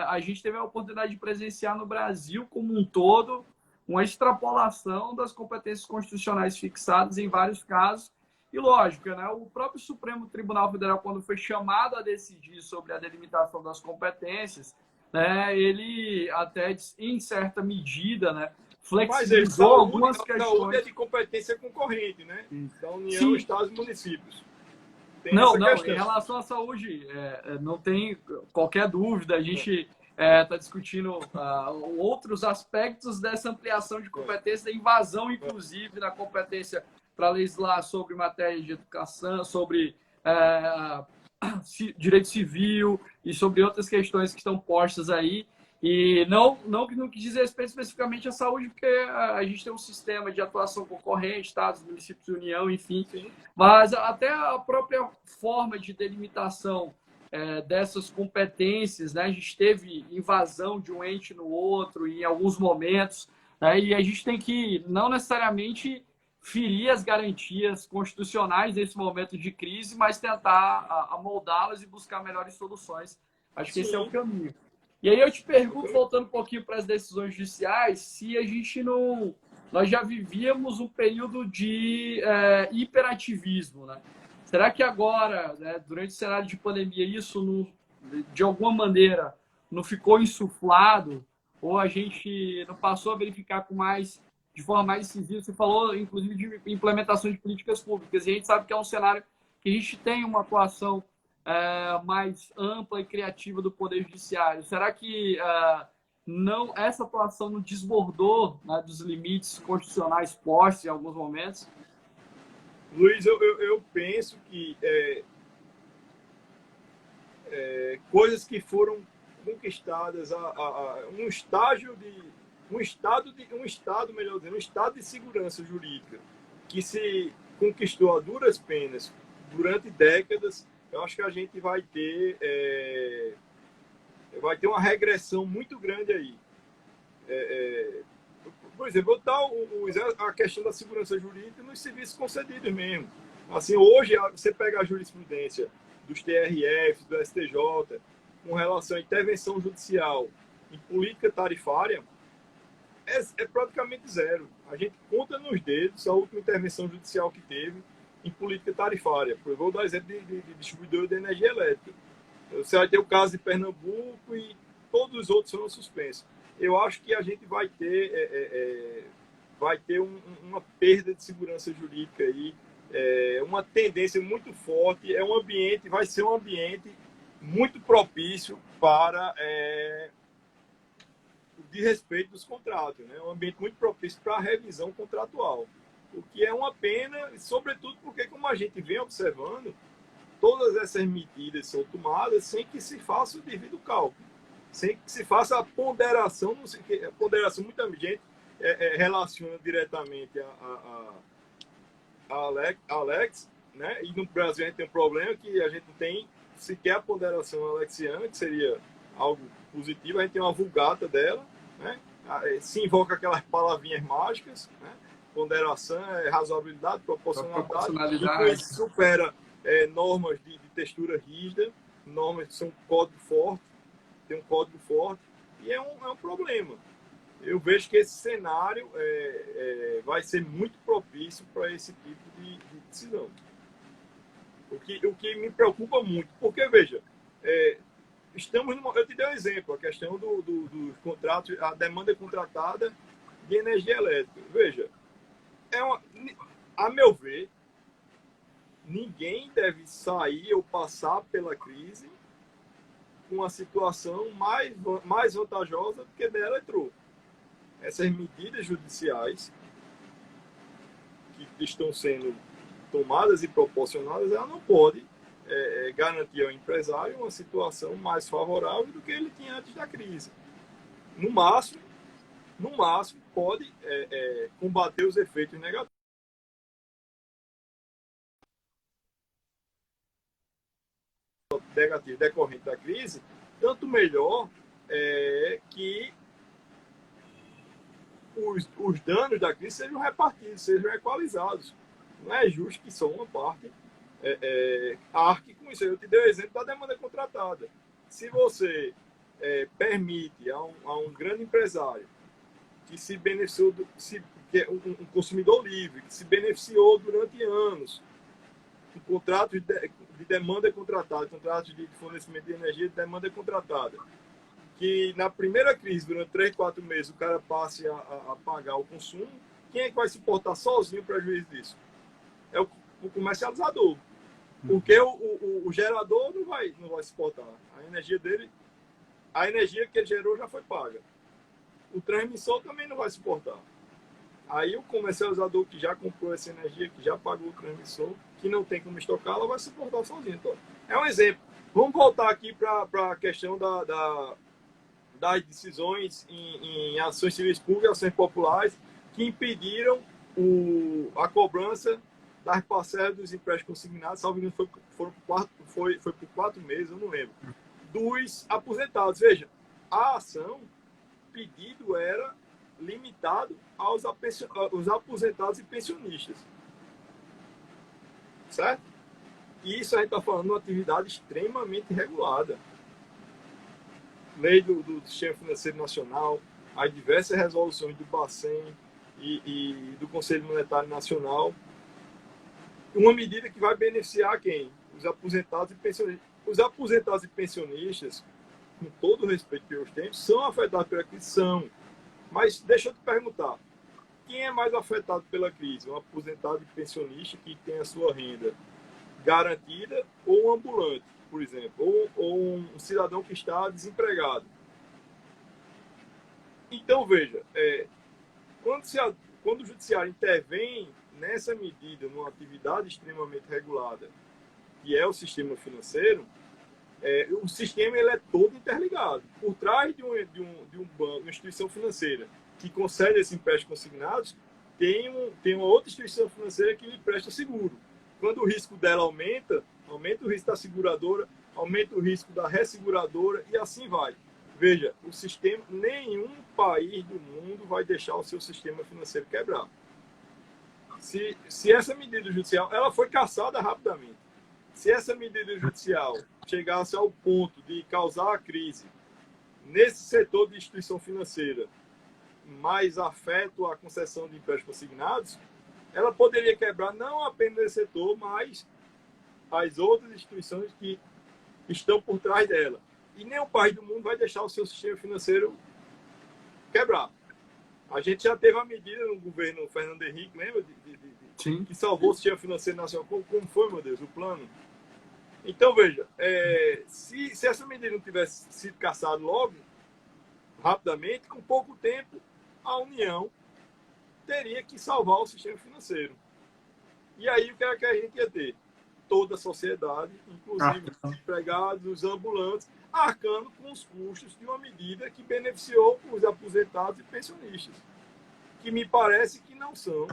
a gente teve a oportunidade de presenciar no Brasil como um todo uma extrapolação das competências constitucionais fixadas em vários casos. E, lógico, né, o próprio Supremo Tribunal Federal, quando foi chamado a decidir sobre a delimitação das competências, né, ele até, em certa medida, né, flexibilizou algumas questões. Saúde é de competência concorrente, né? Da União, Sim. Estados e municípios. Não, em relação à saúde, não tem qualquer dúvida, a gente está discutindo outros aspectos dessa ampliação de competência, da invasão, inclusive, na competência para legislar sobre matéria de educação, sobre direito civil e sobre outras questões que estão postas aí. E não no que diz respeito especificamente à saúde, porque a gente tem um sistema de atuação concorrente, estados, municípios, União, enfim. Sim. Mas até a própria forma de delimitação dessas competências, né? A gente teve invasão de um ente no outro em alguns momentos, né? E a gente tem que não necessariamente ferir as garantias constitucionais nesse momento de crise, mas tentar amoldá-las e buscar melhores soluções. Acho que esse é o caminho. E aí eu te pergunto, voltando um pouquinho para as decisões judiciais, se a gente não nós já vivíamos um período de hiperativismo, né? Será que agora, né, durante o cenário de pandemia, isso não, de alguma maneira não ficou insuflado, ou a gente não passou a verificar de forma mais incisiva? Você falou, inclusive, de implementação de políticas públicas, e a gente sabe que é um cenário que a gente tem uma atuação mais ampla e criativa do Poder Judiciário. Será que não, essa atuação não desbordou, né, dos limites constitucionais postos em alguns momentos? Luiz, eu penso que coisas que foram conquistadas um estado de segurança jurídica que se conquistou a duras penas durante décadas, eu acho que a gente vai ter uma regressão muito grande aí. Por exemplo, a questão da segurança jurídica nos serviços concedidos mesmo. Assim, hoje, você pega a jurisprudência dos TRFs, do STJ, com relação à intervenção judicial em política tarifária, é praticamente zero. A gente conta nos dedos a última intervenção judicial que teve em política tarifária. Eu vou dar exemplo de distribuidor de energia elétrica. Você vai ter o caso de Pernambuco e todos os outros foram suspensos. Eu acho que a gente vai ter uma perda de segurança jurídica aí, uma tendência muito forte. Vai ser um ambiente muito propício para o desrespeito dos contratos, né? Um ambiente muito propício para a revisão contratual, o que é uma pena, sobretudo porque, como a gente vem observando, todas essas medidas são tomadas sem que se faça o devido cálculo, sem que se faça a ponderação. A ponderação, muita gente relaciona diretamente a Alex, né? E no Brasil a gente tem um problema que a gente não tem sequer a ponderação alexiana, que seria algo positivo. A gente tem uma vulgata dela, né? Se invoca aquelas palavrinhas mágicas, né? Ponderação, razoabilidade, proporcionalidade. E com isso supera normas de textura rígida, normas que são código forte, tem um código forte, e é um problema. Eu vejo que esse cenário vai ser muito propício para esse tipo de decisão. O que me preocupa muito, porque, veja, eu te dei um exemplo, a questão dos contratos, a demanda contratada de energia elétrica. Veja, a meu ver, ninguém deve sair ou passar pela crise com uma situação mais vantajosa do que dela entrou. Essas medidas judiciais que estão sendo tomadas e proporcionadas, ela não pode garantir ao empresário uma situação mais favorável do que ele tinha antes da crise. No máximo pode combater os efeitos negativos decorrente da crise, tanto melhor que os danos da crise sejam repartidos, sejam equalizados. Não é justo que só uma parte arque com isso. Eu te dei o exemplo da demanda contratada. Se você permite a um grande empresário que se beneficiou, que é um consumidor livre, que se beneficiou durante anos com contratos de demanda contratada, contratos de fornecimento de energia de demanda contratada, que na primeira crise, durante 3, 4 meses, o cara passe a pagar o consumo, quem é que vai suportar sozinho o prejuízo disso? É o comercializador. Porque o gerador não vai suportar. A energia que ele gerou já foi paga. O transmissor também não vai suportar. Aí o comercializador que já comprou essa energia, que já pagou o transmissor, que não tem como estocá-la, vai suportar sozinho. Então, é um exemplo. Vamos voltar aqui para a questão das decisões em ações civis públicas, ações populares, que impediram a cobrança das parcelas dos empréstimos consignados, salvo engano, foi por 4 meses, eu não lembro, dos aposentados. Veja, a ação, o pedido era limitado aos aposentados e pensionistas. Certo? E isso a gente está falando de uma atividade extremamente regulada. Lei do Sistema Financeiro Nacional, as diversas resoluções do Bacen e do Conselho Monetário Nacional, uma medida que vai beneficiar quem? Os aposentados e pensionistas. Os aposentados e pensionistas, com todo o respeito que eu tenho, são afetados pela crise, são. Mas deixa eu te perguntar, quem é mais afetado pela crise? Um aposentado e pensionista que tem a sua renda garantida ou um ambulante, por exemplo, ou um cidadão que está desempregado? Então, veja, quando o judiciário intervém nessa medida, numa atividade extremamente regulada, que é o sistema financeiro, o sistema ele é todo interligado. Por trás de um banco, uma instituição financeira que concede esses empréstimos consignados, tem uma outra instituição financeira que lhe presta seguro. Quando o risco dela aumenta o risco da seguradora, aumenta o risco da resseguradora e assim vai. Veja, o sistema, nenhum país do mundo vai deixar o seu sistema financeiro quebrar. Se essa medida judicial, ela foi cassada rapidamente. Se essa medida judicial chegasse ao ponto de causar a crise nesse setor de instituição financeira, mais afeto à concessão de empréstimos consignados, ela poderia quebrar não apenas esse setor, mas as outras instituições que estão por trás dela. E nenhum país do mundo vai deixar o seu sistema financeiro quebrar. A gente já teve uma medida no governo Fernando Henrique, lembra? Que salvou o sistema financeiro nacional. Como foi, meu Deus, o plano? Então, veja, se essa medida não tivesse sido cassada logo, rapidamente, com pouco tempo, a União teria que salvar o sistema financeiro. E aí, o que é que a gente ia ter? Toda a sociedade, inclusive os empregados, os ambulantes, arcando com os custos de uma medida que beneficiou os aposentados e pensionistas, que me parece que não são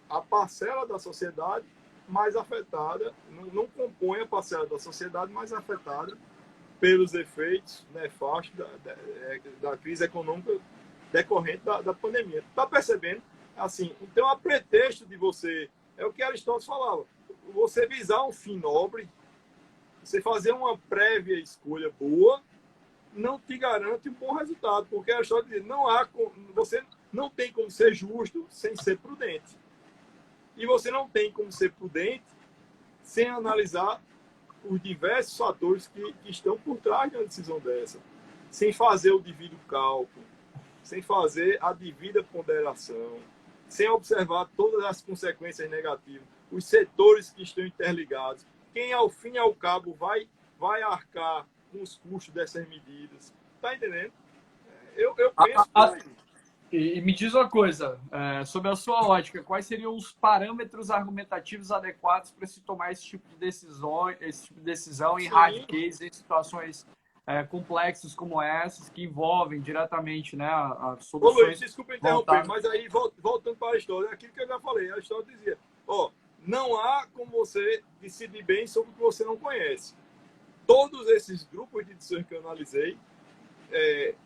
a parcela da sociedade mais afetada, não compõe a parcela da sociedade mais afetada pelos efeitos nefastos da crise econômica decorrente da pandemia. Está percebendo? Assim, então, a pretexto de você, é o que Aristóteles falava, você visar um fim nobre, você fazer uma prévia escolha boa, não te garante um bom resultado, porque Aristóteles diz, você não tem como ser justo sem ser prudente. E você não tem como ser prudente sem analisar os diversos fatores que estão por trás de uma decisão dessa, sem fazer o devido cálculo, sem fazer a devida ponderação, sem observar todas as consequências negativas, os setores que estão interligados, quem ao fim e ao cabo vai arcar com os custos dessas medidas. Está entendendo? Eu penso por aí. E me diz uma coisa, sobre a sua ótica, quais seriam os parâmetros argumentativos adequados para se tomar esse tipo de decisão em hard case, em situações complexas como essas, que envolvem diretamente, né, as soluções... Ô Luiz, desculpa interromper, mas aí, voltando para a história, aquilo que eu já falei, a história dizia, não há como você decidir bem sobre o que você não conhece. Todos esses grupos de decisões que eu analisei,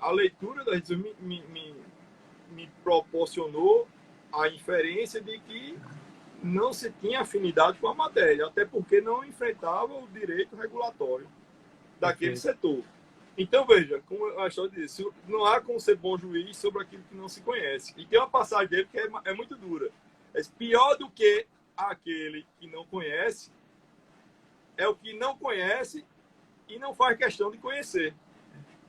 a leitura das decisões me proporcionou a inferência de que não se tinha afinidade com a matéria, até porque não enfrentava o direito regulatório daquele setor. Então, veja, como a história diz, não há como ser bom juiz sobre aquilo que não se conhece. E tem uma passagem dele que é muito dura. É pior do que aquele que não conhece é o que não conhece e não faz questão de conhecer.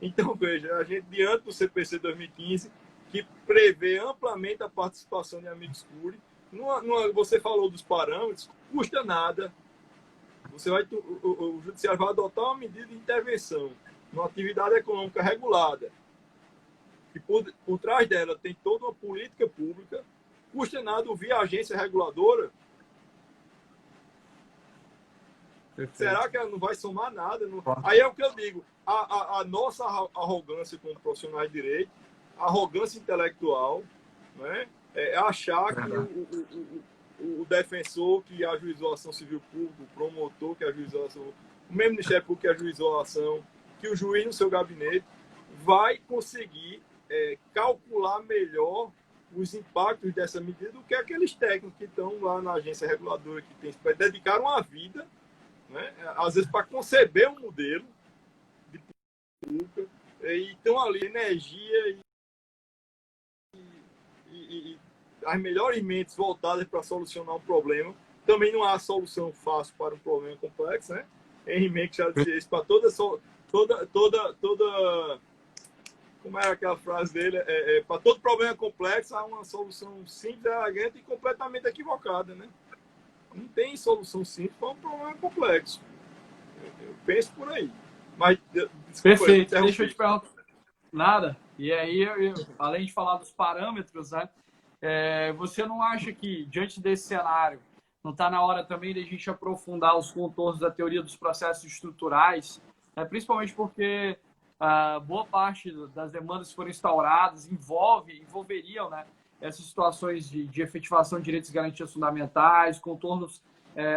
Então, veja, a gente, diante do CPC 2015, que prevê amplamente a participação de amigos curi, você falou dos parâmetros, custa nada. O judiciário vai adotar uma medida de intervenção numa atividade econômica regulada, que por trás dela tem toda uma política pública, custa nada ouvir a agência reguladora. Perfeito. Será que ela não vai somar nada? Não... Aí é o que eu digo, a nossa arrogância como profissionais de direito, a arrogância intelectual, né? Achar que o defensor que ajuizou a ação civil pública, o promotor que ajuizou a ação, o mesmo Ministério Público que ajuizou a ação, que o juiz no seu gabinete vai conseguir calcular melhor os impactos dessa medida do que aqueles técnicos que estão lá na agência reguladora, que dedicaram a vida, né? Às vezes para conceber um modelo de pública, e estão ali energia e as melhores mentes voltadas para solucionar um problema. Também não há solução fácil para um problema complexo, né? Henry Menck já dizia isso para toda como era aquela frase dele? Para todo problema complexo há uma solução simples, elegante e completamente equivocada, né? Não tem solução simples para um problema complexo. Eu penso por aí. Mas, desculpa, perfeito. Deixa eu te perguntar. Nada. E aí, além de falar dos parâmetros, né? Você não acha que, diante desse cenário, não está na hora também de a gente aprofundar os contornos da teoria dos processos estruturais, principalmente porque boa parte das demandas que foram instauradas envolveriam, né, essas situações de efetivação de direitos e garantias fundamentais, contornos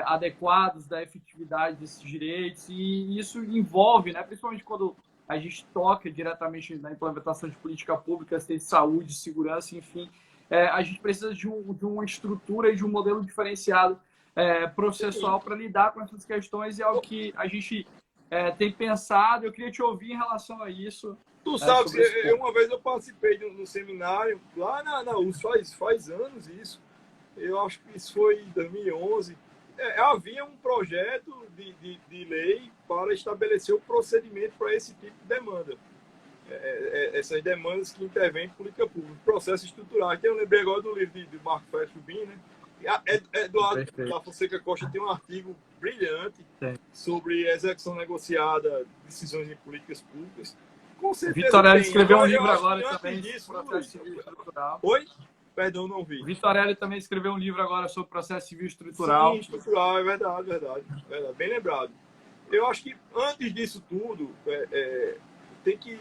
adequados da efetividade desses direitos, e isso envolve, né, principalmente quando a gente toca diretamente na implementação de política pública, de saúde, segurança, enfim, a gente precisa de uma estrutura e de um modelo diferenciado processual para lidar com essas questões, e é algo que a gente tem pensado. Eu queria te ouvir em relação a isso. Tu sabe que uma vez eu participei de um seminário lá na USP, faz anos isso, eu acho que isso foi em 2011, havia um projeto de lei para estabelecer o procedimento para esse tipo de demanda. Essas demandas que intervêm em política pública, processos estruturais. Eu lembrei agora do livro de Marco Félix Rubim, né? Eduardo da Fonseca Costa tem um artigo brilhante sobre execução negociada, decisões em políticas públicas. Com certeza. Vitorelli escreveu um livro agora também sobre processo civil estrutural. Oi? Perdão, não vi. Vitorelli também escreveu um livro agora sobre processo civil estrutural. Sim, estrutural, é verdade. Bem lembrado. Eu acho que antes disso tudo, tem que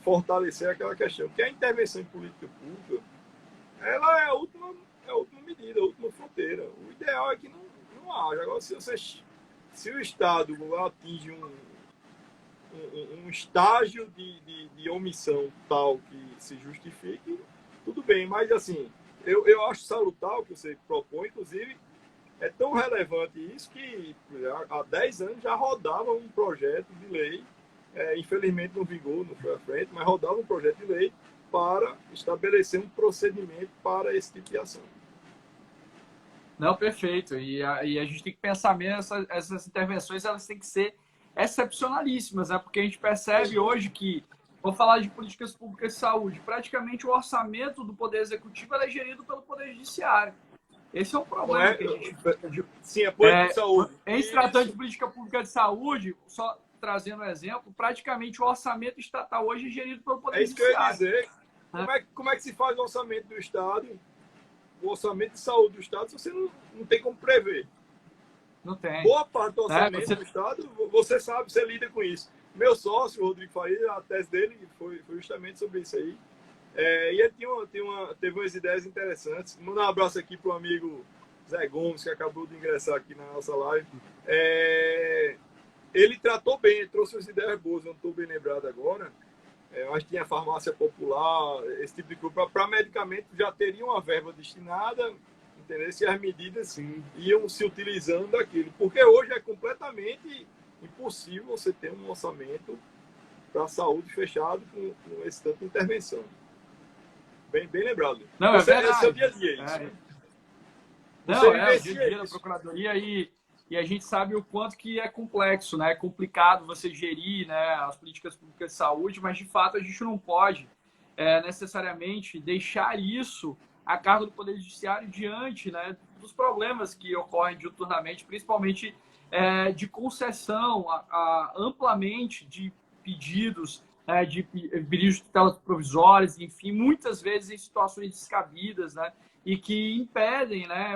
fortalecer aquela questão, que a intervenção em política pública, ela é a última medida, a última fronteira. O ideal é que não haja. Agora, se o Estado atinge um estágio de omissão tal que se justifique, tudo bem, mas assim, eu acho salutar o que você propõe, inclusive, é tão relevante isso que há 10 anos já rodava um projeto de lei, infelizmente não vingou, não foi à frente, mas rodava um projeto de lei para estabelecer um procedimento para esse tipo de ação. Não, perfeito. E a gente tem que pensar mesmo, essas intervenções elas têm que ser excepcionalíssimas, né? Porque a gente percebe hoje que, vou falar de políticas públicas de saúde, praticamente o orçamento do Poder Executivo é gerido pelo Poder Judiciário. Esse é um problema que a gente... Sim, é política de saúde. Em se tratando de política pública de saúde, só trazendo um exemplo, praticamente o orçamento estatal hoje é gerido pelo Poder Judiciário. É isso que eu ia dizer. Como é que se faz o orçamento do Estado, o orçamento de saúde do Estado, se você não tem como prever? Não tem. Boa parte do orçamento do Estado, você sabe, você lida com isso. Meu sócio, o Rodrigo Faria, a tese dele foi justamente sobre isso aí. E ele teve umas ideias interessantes. Vou mandar um abraço aqui para o amigo Zé Gomes, que acabou de ingressar aqui na nossa live. Ele tratou bem, ele trouxe umas ideias boas, não estou bem lembrado agora. Mas tinha farmácia popular, esse tipo de coisa. Para medicamento já teria uma verba destinada, entendeu? Se as medidas iam se utilizando daquilo. Porque hoje é completamente impossível você ter um orçamento para a saúde fechado com esse tanto de intervenção. Bem lembrado. Não, é verdade. Esse é o dia a dia, isso. Não, o dia a dia da Procuradoria e a gente sabe o quanto que é complexo, né? É complicado você gerir, né, as políticas públicas de saúde, mas de fato a gente não pode necessariamente deixar isso a cargo do Poder Judiciário diante, né, dos problemas que ocorrem diuturnamente, principalmente de concessão amplamente de pedidos, de pedidos de tutelas provisórias, enfim, muitas vezes em situações descabidas, né? E que impedem, né,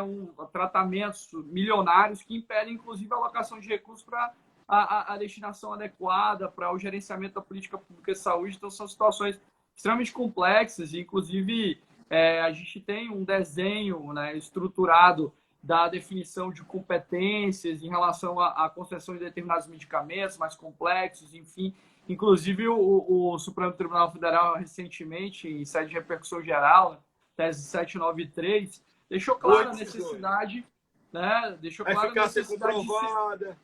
tratamentos milionários que impedem, inclusive, a alocação de recursos para a destinação adequada, para o gerenciamento da política pública de saúde. Então, são situações extremamente complexas e, inclusive, a gente tem um desenho, né, estruturado da definição de competências em relação à concessão de determinados medicamentos mais complexos, enfim. Inclusive, o Supremo Tribunal Federal, recentemente, em sede de repercussão geral, tese 793, deixou clara a necessidade, né? Deixou clara a necessidade comprovada,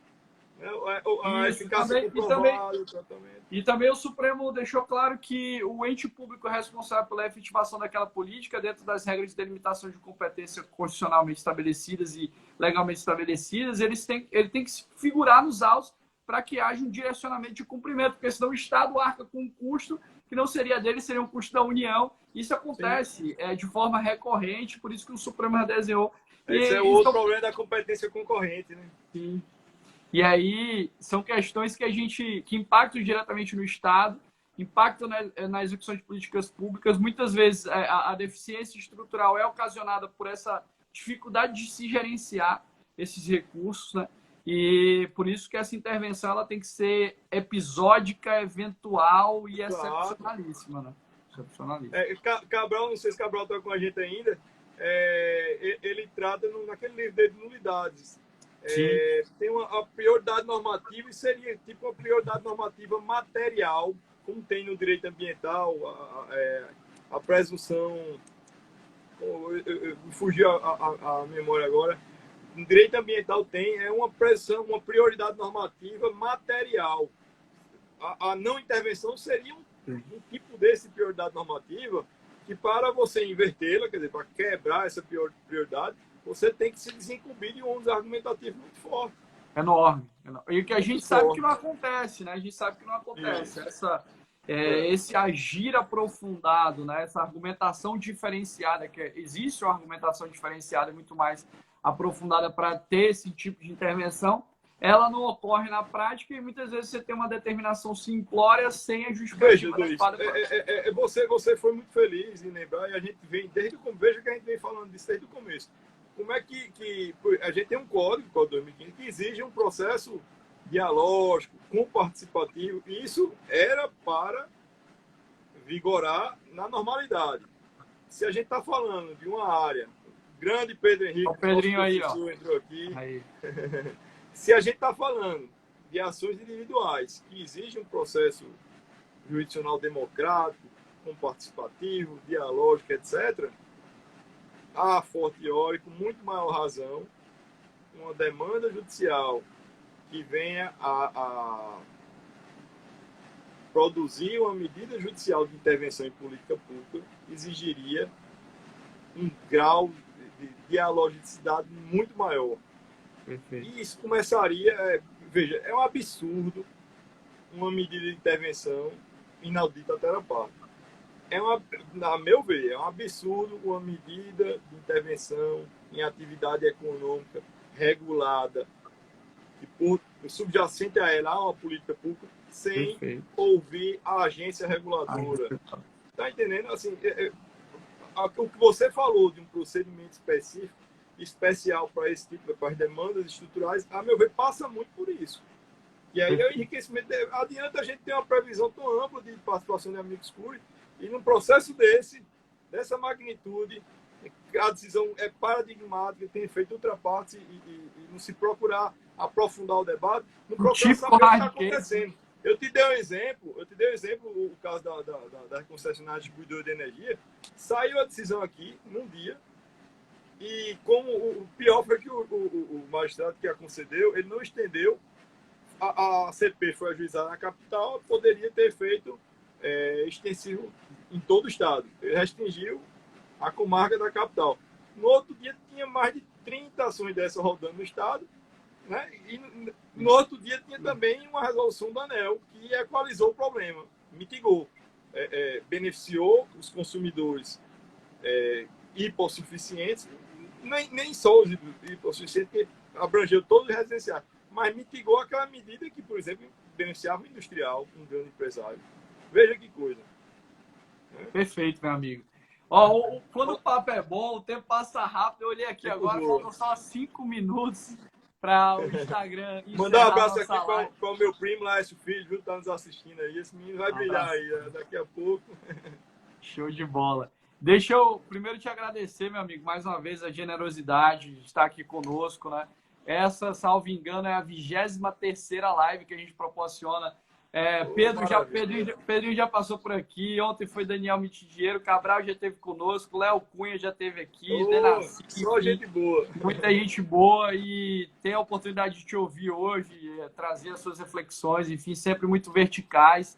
A Isso, eficácia comprovada, o tratamento. E também o Supremo deixou claro que o ente público responsável pela efetivação daquela política, dentro das regras de delimitação de competência constitucionalmente estabelecidas e legalmente estabelecidas, ele tem que figurar nos autos para que haja um direcionamento de cumprimento, porque senão o Estado arca com um custo que não seria dele, seria um custo da União. Isso acontece de forma recorrente, por isso que o Supremo já desenhou. Esse é o outro problema da competência concorrente, né? Sim. E aí são questões que impactam diretamente no Estado, impactam na execução de políticas públicas. Muitas vezes a deficiência estrutural é ocasionada por essa dificuldade de se gerenciar esses recursos, né? E por isso que essa intervenção ela tem que ser episódica, eventual e excepcionalíssima, né? Excepcionalíssima. Cabral, não sei se Cabral está com a gente ainda, ele trata naquele livro dele de nulidades. Tem a prioridade normativa e seria tipo uma prioridade normativa material, como tem no direito ambiental, a presunção. Fugiu a memória agora. No direito ambiental uma presunção, uma prioridade normativa material. A não intervenção seria um tipo desse prioridade normativa que, para você invertê-la, quer dizer, para quebrar essa prioridade, você tem que se desincumbir de um ônus argumentativo muito forte. Enorme. E o que a gente sabe que não acontece, né? A gente sabe que não acontece. Esse agir aprofundado, né? Essa argumentação diferenciada, que existe uma argumentação diferenciada muito mais aprofundada para ter esse tipo de intervenção, ela não ocorre na prática e muitas vezes você tem uma determinação simplória sem a justificativa. Você foi muito feliz em lembrar, e a gente vem desde o começo, veja que a gente vem falando disso desde o começo. Como é que a gente tem um código 2015, que exige um processo dialógico, participativo, e isso era para vigorar na normalidade. Se a gente está falando de uma área, grande Pedro Henrique, o Pedrinho aí, ó. Entrou aqui. Aí. Se a gente está falando de ações individuais que exigem um processo jurisdicional democrático, participativo, dialógico, etc., há fortiori, com muito maior razão, uma demanda judicial que venha a produzir uma medida judicial de intervenção em política pública exigiria um grau de dialogicidade muito maior. Perfeito. E isso começaria... veja, é um absurdo uma medida de intervenção inaudita até na parte. A meu ver, é um absurdo uma medida de intervenção em atividade econômica regulada, que por subjacente a ela há uma política pública, sem ouvir a agência reguladora. Está entendendo? Assim, o que você falou de um procedimento específico, especial para esse tipo, para as demandas estruturais, a meu ver, passa muito por isso. E aí o enriquecimento, adianta a gente ter uma previsão tão ampla de participação de amigos curiae, e num processo dessa magnitude, a decisão é paradigmática, tem efeito outra parte e não se procurar aprofundar o debate, não procurar saber o que está acontecendo. Eu te dei um exemplo, o caso da concessionária distribuidora de energia, saiu a decisão aqui num dia, e como o pior foi que o magistrado que a concedeu, ele não estendeu, a CP foi ajuizada na capital, poderia ter feito extensivo em todo o estado. Ele restringiu a comarca da capital. No outro dia tinha mais de 30 ações dessas rodando no estado, né? E no outro dia tinha também uma resolução do ANEEL que equalizou o problema, mitigou, beneficiou os consumidores hipossuficientes, nem só os hipossuficientes, que abrangeu todos os residenciais, mas mitigou aquela medida que, por exemplo, beneficiava o industrial, um grande empresário. Veja que coisa. Perfeito, meu amigo. Ó, quando o papo é bom, o tempo passa rápido. Eu olhei aqui agora, faltam só 5 minutos para o Instagram. Mandar um abraço aqui para o meu primo, Laércio Filho, que está nos assistindo aí. Esse menino vai brilhar aí daqui a pouco. Show de bola. Deixa eu primeiro te agradecer, meu amigo, mais uma vez a generosidade de estar aqui conosco, né? Essa, salvo engano, é a 23ª live que a gente proporciona Pedrinho já passou por aqui. Ontem foi Daniel Mitidiero. Cabral já esteve conosco. Léo Cunha já esteve aqui. Denassi, só gente boa. Muita gente boa. E ter a oportunidade de te ouvir hoje, trazer as suas reflexões, enfim, sempre muito verticais.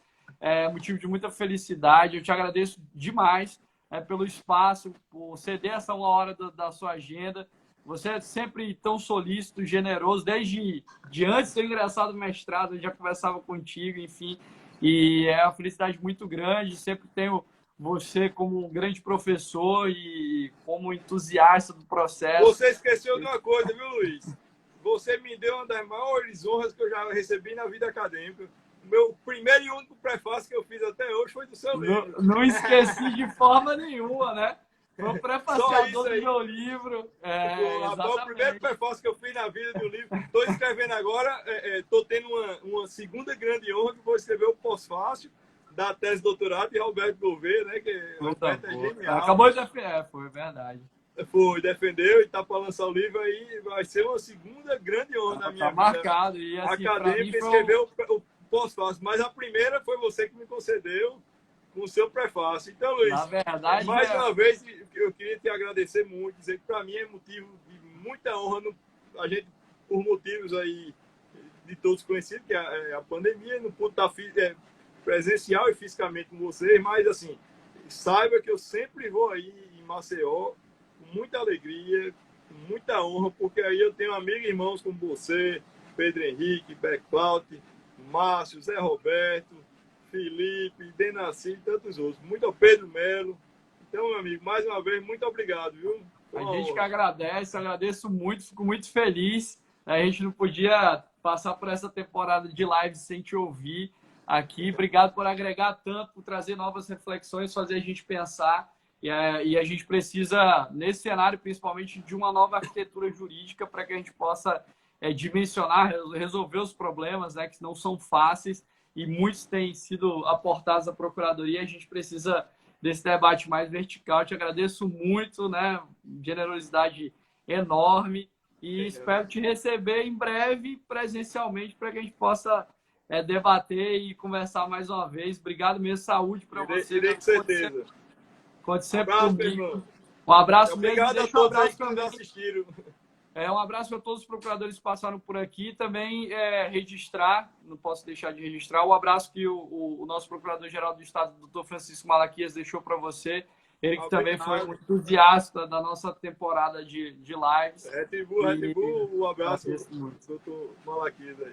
Motivo de muita felicidade. Eu te agradeço demais pelo espaço, por ceder essa 1 hora da sua agenda. Você é sempre tão solícito, generoso, desde antes de ter ingressado no mestrado, eu já conversava contigo, enfim, e é uma felicidade muito grande. Sempre tenho você como um grande professor e como entusiasta do processo. Você esqueceu de uma coisa, viu, Luiz? Você me deu uma das maiores honras que eu já recebi na vida acadêmica. Meu primeiro e único prefácio que eu fiz até hoje foi do seu livro. Não esqueci de forma nenhuma, né? Foi o prefaciador do meu livro. O primeiro prefácio que eu fiz na vida do livro. Estou escrevendo agora, estou tendo uma segunda grande honra, que vou escrever o pós-fácil da tese de doutorado de Roberto Gouveia, né? Que Roberto é genial. Acabou de defender, foi verdade. Defendeu e está para lançar o livro aí. Vai ser uma segunda grande honra na minha vida. Marcado. E, assim, acadêmica, escrever o pós-fácil. Mas a primeira foi você que me concedeu com o seu prefácio. Então, Luiz, na verdade, mais uma vez, eu queria te agradecer muito, dizer que para mim é motivo de muita honra, a gente, por motivos aí de todos conhecidos, que é a pandemia, não pude estar presencial e fisicamente com vocês, mas assim, saiba que eu sempre vou aí em Maceió com muita alegria, com muita honra, porque aí eu tenho amigos e irmãos como você, Pedro Henrique, Beclaut, Márcio, Zé Roberto, Felipe, Denassi e tantos outros. Muito Pedro Melo. Então, meu amigo, mais uma vez, muito obrigado, viu? A gente que agradece, agradeço muito, fico muito feliz. A gente não podia passar por essa temporada de live sem te ouvir aqui. Obrigado por agregar tanto, por trazer novas reflexões, fazer a gente pensar. E a gente precisa, nesse cenário, principalmente, de uma nova arquitetura jurídica para que a gente possa dimensionar, resolver os problemas, né, que não são fáceis. E muitos têm sido aportados à Procuradoria. A gente precisa desse debate mais vertical. Eu te agradeço muito, né? Generosidade enorme. E espero te receber em breve, presencialmente, para que a gente possa debater e conversar mais uma vez. Obrigado mesmo. Saúde para você. Com certeza. Conte sempre comigo. Um abraço mesmo. Obrigado a todos aí que nos assistiram. Um abraço para todos os procuradores que passaram por aqui. Também registrar, não posso deixar de registrar, o abraço que o nosso Procurador-Geral do Estado, doutor Francisco Malaquias, deixou para você. Ele que também foi um entusiasta da nossa temporada de lives. Retribua o abraço, doutor Malaquias aí.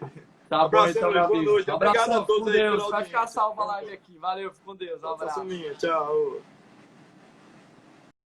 Tá bom, então, meu amigo. Boa noite. Obrigado a todos aí. Deus. Vai ficar salva a live aqui. Valeu, fica com Deus. Um abraço. Tchau.